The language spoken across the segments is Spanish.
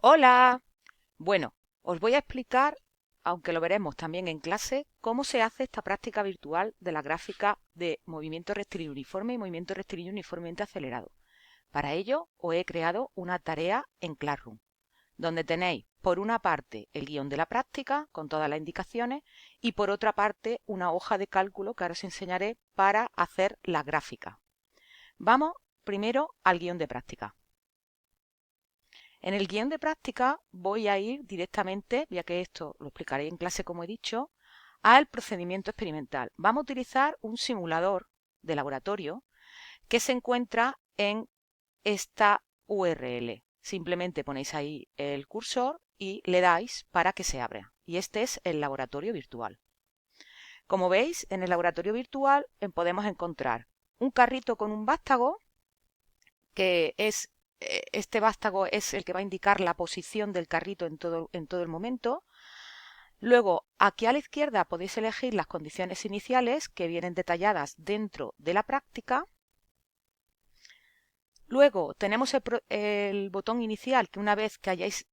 Hola. Bueno, os voy a explicar, aunque lo veremos también en clase, cómo se hace esta práctica virtual de la gráfica de movimiento rectilíneo uniforme y movimiento rectilíneo uniformemente acelerado. Para ello, os he creado una tarea en Classroom, donde tenéis, por una parte, el guión de la práctica, con todas las indicaciones, y por otra parte, una hoja de cálculo que ahora os enseñaré para hacer la gráfica. Vamos primero al guión de práctica. En el guión de práctica voy a ir directamente, ya que esto lo explicaré en clase como he dicho, al procedimiento experimental. Vamos a utilizar un simulador de laboratorio que se encuentra en esta URL. Simplemente ponéis ahí el cursor y le dais para que se abra. Y este es el laboratorio virtual. Como veis, en el laboratorio virtual podemos encontrar un carrito con un vástago, que es este vástago es el que va a indicar la posición del carrito en todo el momento. Luego, aquí a la izquierda podéis elegir las condiciones iniciales que vienen detalladas dentro de la práctica. Luego tenemos el botón inicial, que una vez que hayáis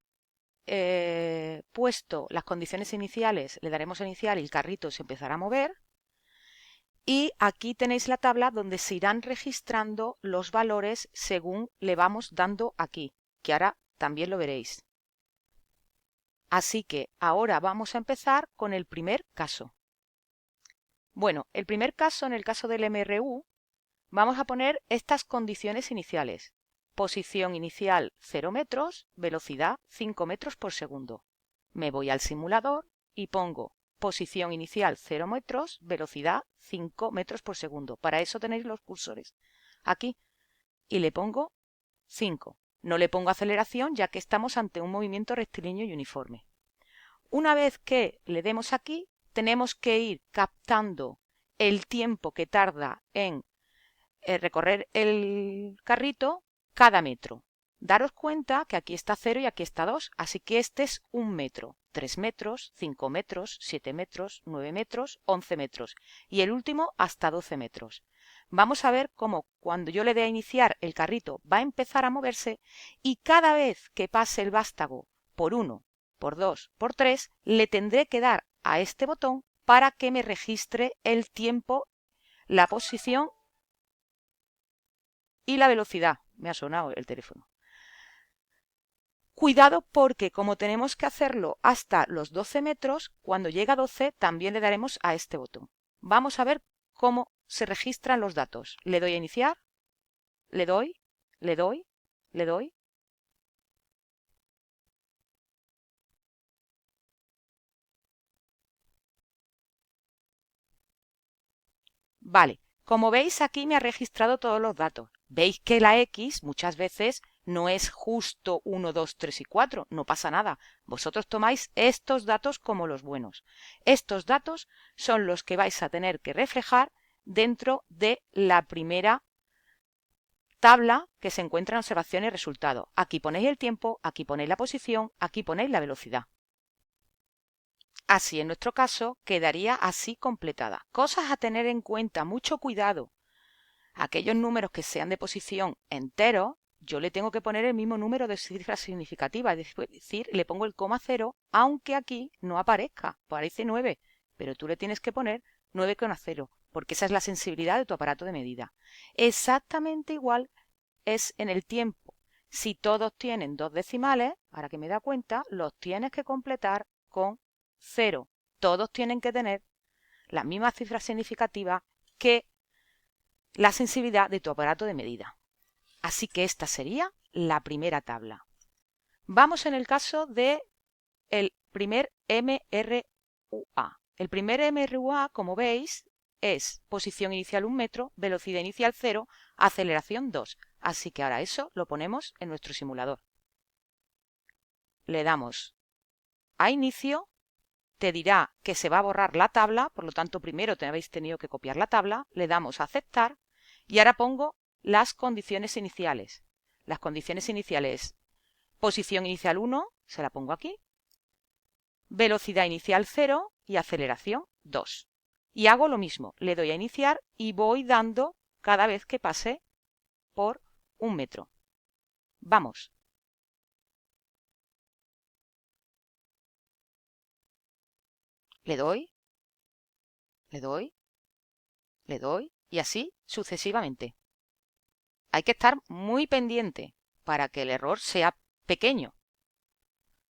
puesto las condiciones iniciales, le daremos a iniciar y el carrito se empezará a mover. Y aquí tenéis la tabla donde se irán registrando los valores según le vamos dando aquí, que ahora también lo veréis. Así que ahora vamos a empezar con el primer caso. Bueno, el primer caso, en el caso del MRU, vamos a poner estas condiciones iniciales. Posición inicial 0 metros, velocidad 5 metros por segundo. Me voy al simulador y pongo posición inicial 0 metros, velocidad 5 metros por segundo. Para eso tenéis los cursores aquí. Y le pongo 5. No le pongo aceleración ya que estamos ante un movimiento rectilíneo y uniforme. Una vez que le demos aquí, tenemos que ir captando el tiempo que tarda en recorrer el carrito cada metro. Daros cuenta que aquí está 0 y aquí está 2, así que este es 1 metro, 3 metros, 5 metros, 7 metros, 9 metros, 11 metros y el último hasta 12 metros. Vamos a ver cómo cuando yo le dé a iniciar el carrito va a empezar a moverse y cada vez que pase el vástago por 1, por 2, por 3, le tendré que dar a este botón para que me registre el tiempo, la posición y la velocidad. Me ha sonado el teléfono. Cuidado porque como tenemos que hacerlo hasta los 12 metros, cuando llega a 12 también le daremos a este botón. Vamos a ver cómo se registran los datos. Le doy a iniciar, le doy, le doy, le doy. Vale, como veis aquí me ha registrado todos los datos. Veis que la X muchas veces no es justo 1, 2, 3 y 4, no pasa nada. Vosotros tomáis estos datos como los buenos. Estos datos son los que vais a tener que reflejar dentro de la primera tabla que se encuentra en observación y resultado. Aquí ponéis el tiempo, aquí ponéis la posición, aquí ponéis la velocidad. Así, en nuestro caso, quedaría así completada. Cosas a tener en cuenta, mucho cuidado. Aquellos números que sean de posición enteros, yo le tengo que poner el mismo número de cifras significativas, es decir, le pongo el coma cero, aunque aquí no aparezca, parece 9, pero tú le tienes que poner 9,0, porque esa es la sensibilidad de tu aparato de medida. Exactamente igual es en el tiempo. Si todos tienen dos decimales, ahora que me da cuenta, los tienes que completar con 0. Todos tienen que tener las mismas cifras significativas que la sensibilidad de tu aparato de medida. Así que esta sería la primera tabla. Vamos en el caso de el primer MRUA. El primer MRUA, como veis, es posición inicial 1 metro, velocidad inicial 0, aceleración 2. Así que ahora eso lo ponemos en nuestro simulador. Le damos a inicio, te dirá que se va a borrar la tabla, por lo tanto primero te habéis tenido que copiar la tabla, le damos a aceptar y ahora pongo las condiciones iniciales. Las condiciones iniciales, posición inicial 1, se la pongo aquí, velocidad inicial 0 y aceleración 2. Y hago lo mismo, le doy a iniciar y voy dando cada vez que pase por 1 metro. Vamos. le doy, le doy, le doy y así sucesivamente. Hay que estar muy pendiente para que el error sea pequeño.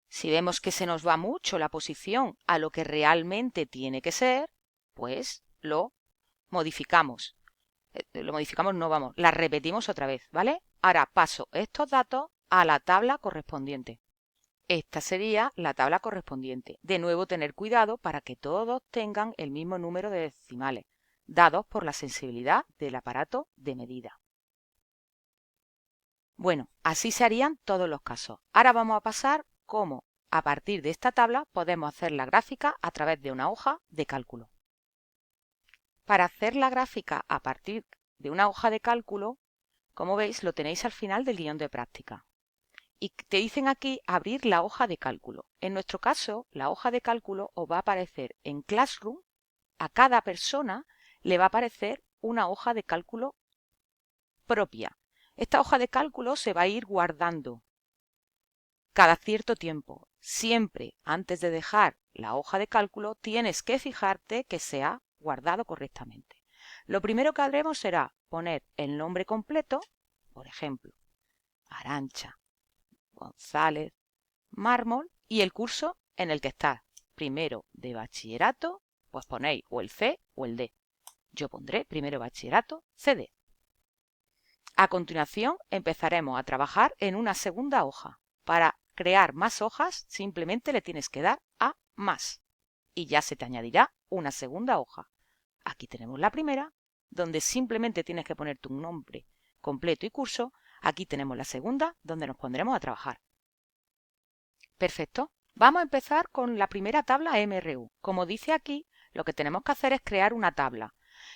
Si vemos que se nos va mucho la posición a lo que realmente tiene que ser, pues lo modificamos. La repetimos otra vez, ¿vale? Ahora paso estos datos a la tabla correspondiente. Esta sería la tabla correspondiente. De nuevo, tener cuidado para que todos tengan el mismo número de decimales, dados por la sensibilidad del aparato de medida. Bueno, así se harían todos los casos. Ahora vamos a pasar cómo, a partir de esta tabla, podemos hacer la gráfica a través de una hoja de cálculo. Para hacer la gráfica a partir de una hoja de cálculo, como veis, lo tenéis al final del guión de práctica. Y te dicen aquí abrir la hoja de cálculo. En nuestro caso, la hoja de cálculo os va a aparecer en Classroom. A cada persona le va a aparecer una hoja de cálculo propia. Esta hoja de cálculo se va a ir guardando cada cierto tiempo. Siempre antes de dejar la hoja de cálculo tienes que fijarte que se ha guardado correctamente. Lo primero que haremos será poner el nombre completo, por ejemplo, Arantxa González Mármol, y el curso en el que estás. Primero de bachillerato, pues ponéis o el C o el D. Yo pondré primero bachillerato CD. A continuación empezaremos a trabajar en una segunda hoja. Para crear más hojas simplemente le tienes que dar a más y ya se te añadirá una segunda hoja. Aquí tenemos la primera, donde simplemente tienes que poner tu nombre completo y curso. Aquí tenemos la segunda, donde nos pondremos a trabajar. Perfecto. Vamos a empezar con la primera tabla MRU. Como dice aquí, lo que tenemos que hacer es crear una tabla.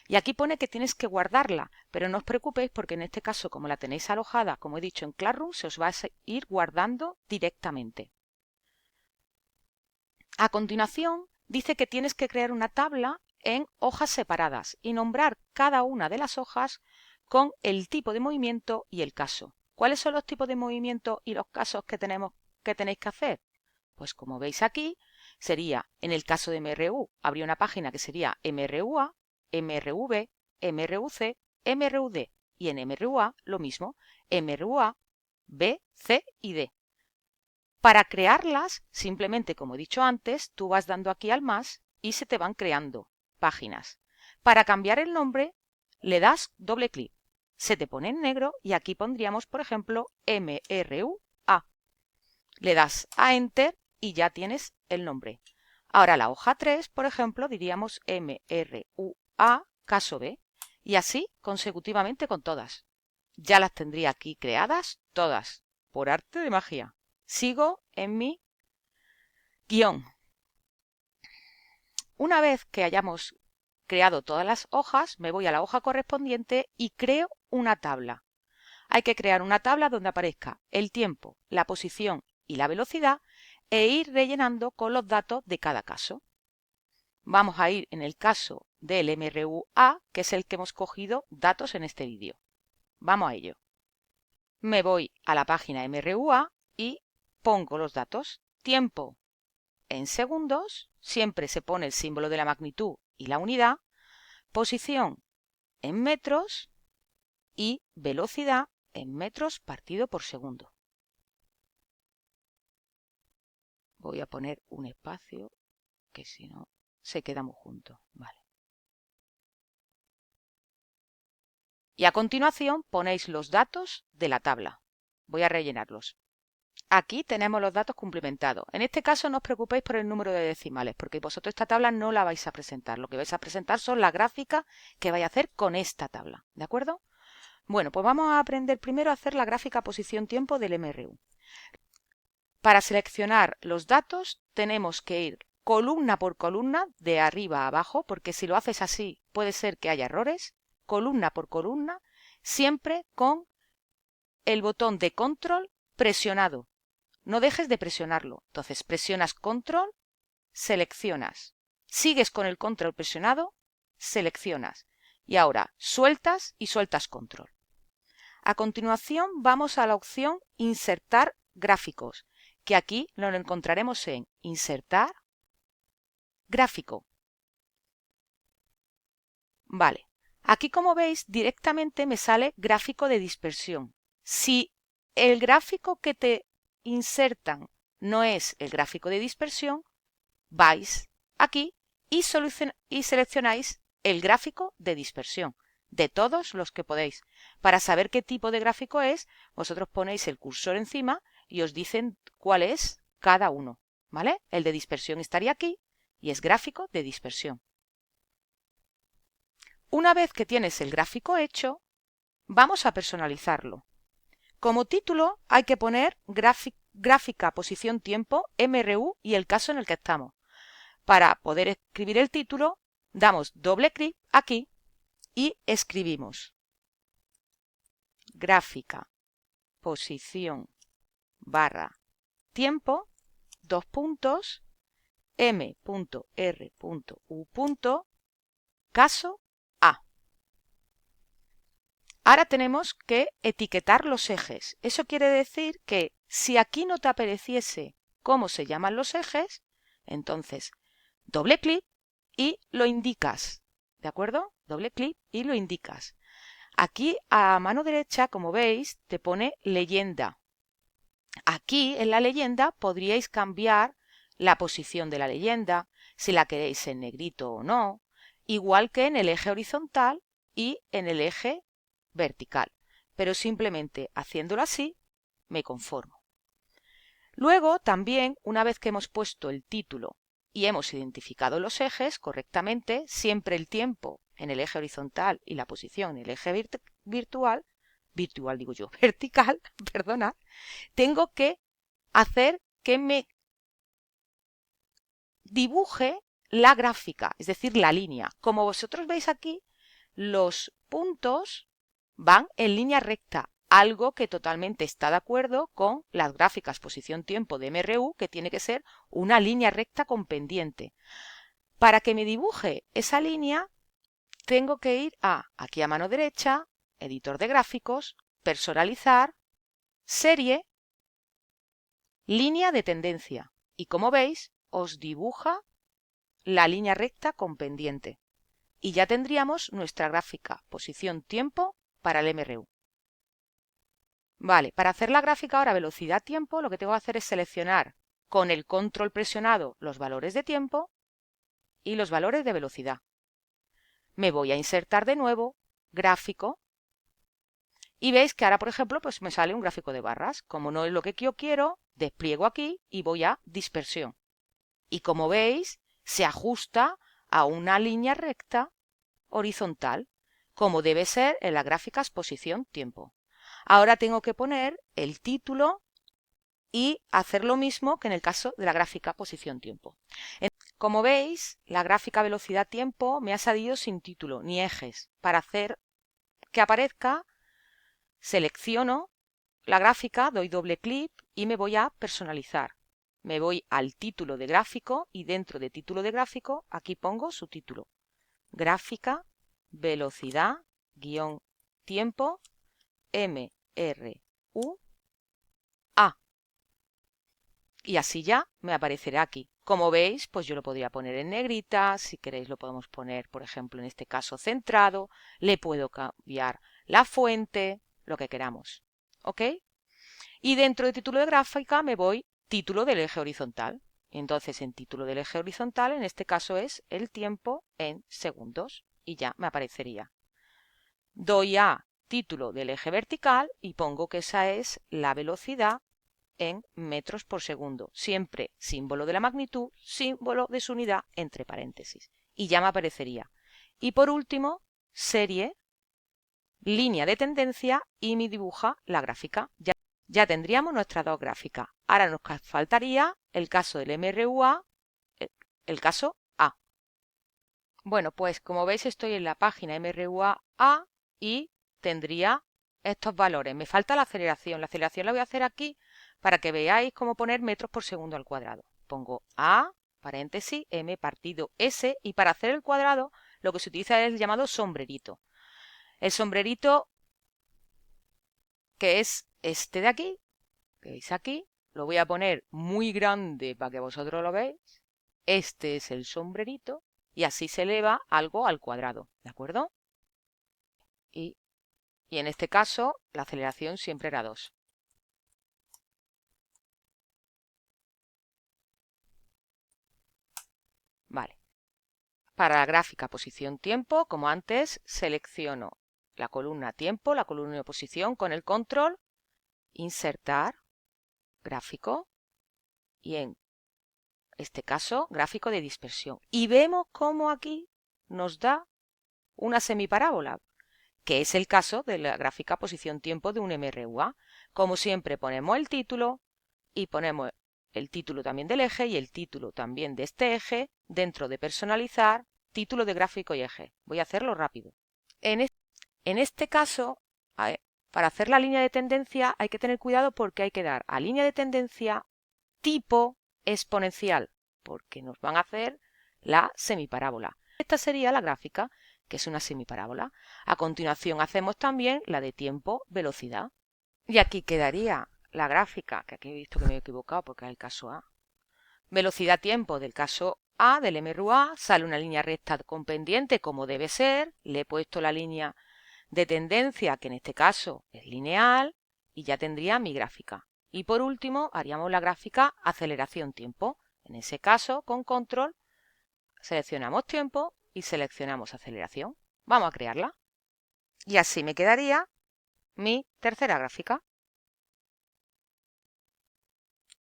Y aquí pone que tienes que guardarla, pero no os preocupéis porque en este caso, como la tenéis alojada, como he dicho, en Classroom, se os va a ir guardando directamente. A continuación, dice que tienes que crear una tabla en hojas separadas y nombrar cada una de las hojas con el tipo de movimiento y el caso. ¿Cuáles son los tipos de movimiento y los casos que tenéis que hacer? Pues como veis aquí, sería, en el caso de MRU, habría una página que sería MRUA, MRV, MRUC, MRUD. Y en MRUA lo mismo, MRUA, B, C y D. Para crearlas, simplemente como he dicho antes, tú vas dando aquí al más y se te van creando páginas. Para cambiar el nombre, le das doble clic. Se te pone en negro y aquí pondríamos, por ejemplo, MRUA. Le das a Enter y ya tienes el nombre. Ahora la hoja 3, por ejemplo, diríamos MRUA, caso B. Y así consecutivamente con todas. Ya las tendría aquí creadas todas, por arte de magia. Sigo en mi guión. Una vez que hayamos creado todas las hojas, me voy a la hoja correspondiente y creo una tabla. Hay que crear una tabla donde aparezca el tiempo, la posición y la velocidad e ir rellenando con los datos de cada caso. Vamos a ir en el caso del MRUA, que es el que hemos cogido datos en este vídeo. Vamos a ello. Me voy a la página MRUA y pongo los datos. Tiempo en segundos, siempre se pone el símbolo de la magnitud y la unidad. Posición en metros y velocidad en metros partido por segundo. Voy a poner un espacio que si no se queda muy junto. Vale. Y a continuación ponéis los datos de la tabla. Voy a rellenarlos. Aquí tenemos los datos complementados. En este caso no os preocupéis por el número de decimales, porque vosotros esta tabla no la vais a presentar. Lo que vais a presentar son las gráficas que vais a hacer con esta tabla. ¿De acuerdo? Bueno, pues vamos a aprender primero a hacer la gráfica posición-tiempo del MRU. Para seleccionar los datos tenemos que ir columna por columna, de arriba a abajo, porque si lo haces así puede ser que haya errores. Columna por columna, siempre con el botón de control presionado. No dejes de presionarlo. Entonces presionas control, seleccionas. Sigues con el control presionado, seleccionas. Y ahora sueltas y sueltas control. A continuación vamos a la opción insertar gráficos, que aquí lo encontraremos en insertar, gráfico. Vale, aquí como veis directamente me sale gráfico de dispersión. Si el gráfico que te insertan no es el gráfico de dispersión, vais aquí y seleccionáis el gráfico de dispersión de todos los que podéis. Para saber qué tipo de gráfico es, vosotros ponéis el cursor encima y os dicen cuál es cada uno, ¿vale? El de dispersión estaría aquí y es gráfico de dispersión. Una vez que tienes el gráfico hecho, vamos a personalizarlo. Como título hay que poner gráfica posición tiempo, MRU y el caso en el que estamos. Para poder escribir el título, damos doble clic aquí y escribimos gráfica posición barra tiempo, dos puntos, m.r.u. caso A. Ahora tenemos que etiquetar los ejes. Eso quiere decir que si aquí no te apareciese cómo se llaman los ejes, entonces doble clic y lo indicas. ¿De acuerdo? Doble clic y lo indicas. Aquí a mano derecha, como veis, te pone leyenda. Aquí en la leyenda podríais cambiar la posición de la leyenda, si la queréis en negrito o no, igual que en el eje horizontal y en el eje vertical. Pero simplemente haciéndolo así, me conformo. Luego también, una vez que hemos puesto el título y hemos identificado los ejes correctamente, siempre el tiempo en el eje horizontal y la posición en el eje vertical, perdona, tengo que hacer que me dibuje la gráfica, es decir, la línea. Como vosotros veis aquí, los puntos van en línea recta, algo que totalmente está de acuerdo con las gráficas posición-tiempo de MRU, que tiene que ser una línea recta con pendiente. Para que me dibuje esa línea, tengo que ir aquí a mano derecha, editor de gráficos, personalizar, serie, línea de tendencia. Y como veis, os dibuja la línea recta con pendiente. Y ya tendríamos nuestra gráfica posición-tiempo para el MRU. Vale, para hacer la gráfica ahora velocidad-tiempo, lo que tengo que hacer es seleccionar con el control presionado los valores de tiempo y los valores de velocidad. Me voy a insertar de nuevo, gráfico, y veis que ahora, por ejemplo, pues me sale un gráfico de barras. Como no es lo que yo quiero, despliego aquí y voy a dispersión. Y como veis, se ajusta a una línea recta horizontal, como debe ser en las gráficas posición-tiempo. Ahora tengo que poner el título y hacer lo mismo que en el caso de la gráfica posición-tiempo. Como veis, la gráfica velocidad-tiempo me ha salido sin título ni ejes. Para hacer que aparezca, selecciono la gráfica, doy doble clic y me voy a personalizar. Me voy al título de gráfico y dentro de título de gráfico, aquí pongo su título. Gráfica, velocidad, guión, tiempo, MRU, A. Y así ya me aparecerá aquí. Como veis, pues yo lo podría poner en negrita, si queréis lo podemos poner, por ejemplo, en este caso centrado, le puedo cambiar la fuente, lo que queramos. ¿Ok? Y dentro de título de gráfica me voy título del eje horizontal. Entonces, en título del eje horizontal, en este caso es el tiempo en segundos y ya me aparecería. Doy a título del eje vertical y pongo que esa es la velocidad en metros por segundo. Siempre símbolo de la magnitud, símbolo de su unidad entre paréntesis. Y ya me aparecería. Y por último, serie, línea de tendencia y me dibuja la gráfica. Ya tendríamos nuestras dos gráficas. Ahora nos faltaría el caso del MRUA, el caso A. Bueno, pues como veis estoy en la página MRUA A y tendría estos valores. Me falta la aceleración. La aceleración la voy a hacer aquí para que veáis cómo poner metros por segundo al cuadrado. Pongo A, paréntesis, M partido S y para hacer el cuadrado lo que se utiliza es el llamado sombrerito. El sombrerito que es este de aquí, que veis aquí, lo voy a poner muy grande para que vosotros lo veáis. Este es el sombrerito y así se eleva algo al cuadrado, ¿de acuerdo? Y en este caso la aceleración siempre era 2. Vale. Para la gráfica posición-tiempo, como antes, selecciono la columna tiempo, la columna de posición con el control, insertar, gráfico y en este caso gráfico de dispersión. Y vemos cómo aquí nos da una semiparábola, que es el caso de la gráfica posición-tiempo de un MRUA. Como siempre ponemos el título y ponemos el título también del eje y el título también de este eje dentro de personalizar, título de gráfico y eje. Voy a hacerlo rápido. En este caso, para hacer la línea de tendencia hay que tener cuidado porque hay que dar a línea de tendencia tipo exponencial, porque nos van a hacer la semiparábola. Esta sería la gráfica, que es una semiparábola. A continuación hacemos también la de tiempo-velocidad. Y aquí quedaría la gráfica, que aquí he visto que me he equivocado porque es el caso A. Velocidad-tiempo del caso A, del MRUA, sale una línea recta con pendiente como debe ser. Le he puesto la línea de tendencia, que en este caso es lineal, y ya tendría mi gráfica. Y por último, haríamos la gráfica aceleración-tiempo. En ese caso, con control, seleccionamos tiempo y seleccionamos aceleración. Vamos a crearla. Y así me quedaría mi tercera gráfica.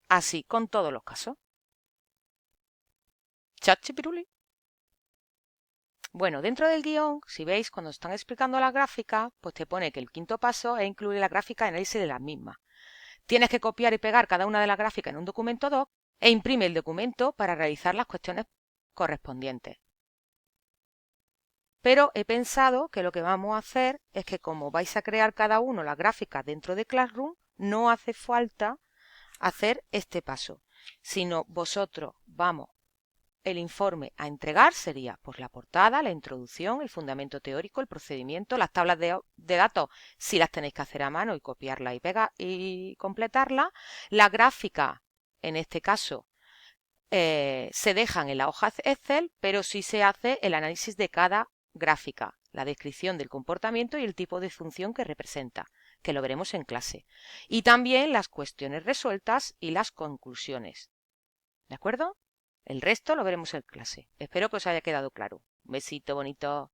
Así con todos los casos. Chachipiruli. Bueno, dentro del guión, si veis, cuando están explicando la gráfica, pues te pone que el quinto paso es incluir la gráfica en análisis de las mismas. Tienes que copiar y pegar cada una de las gráficas en un documento doc e imprime el documento para realizar las cuestiones correspondientes. Pero he pensado que lo que vamos a hacer es que como vais a crear cada uno las gráficas dentro de Classroom, no hace falta hacer este paso, sino vosotros el informe a entregar sería pues la portada, la introducción, el fundamento teórico, el procedimiento, las tablas de datos si las tenéis que hacer a mano y copiarla y pegar y completarla, la gráfica en este caso se dejan en la hoja Excel, pero sí se hace el análisis de cada gráfica, la descripción del comportamiento y el tipo de función que representa, que lo veremos en clase, y también las cuestiones resueltas y las conclusiones. ¿De acuerdo? El resto lo veremos en clase. Espero que os haya quedado claro. Un besito bonito.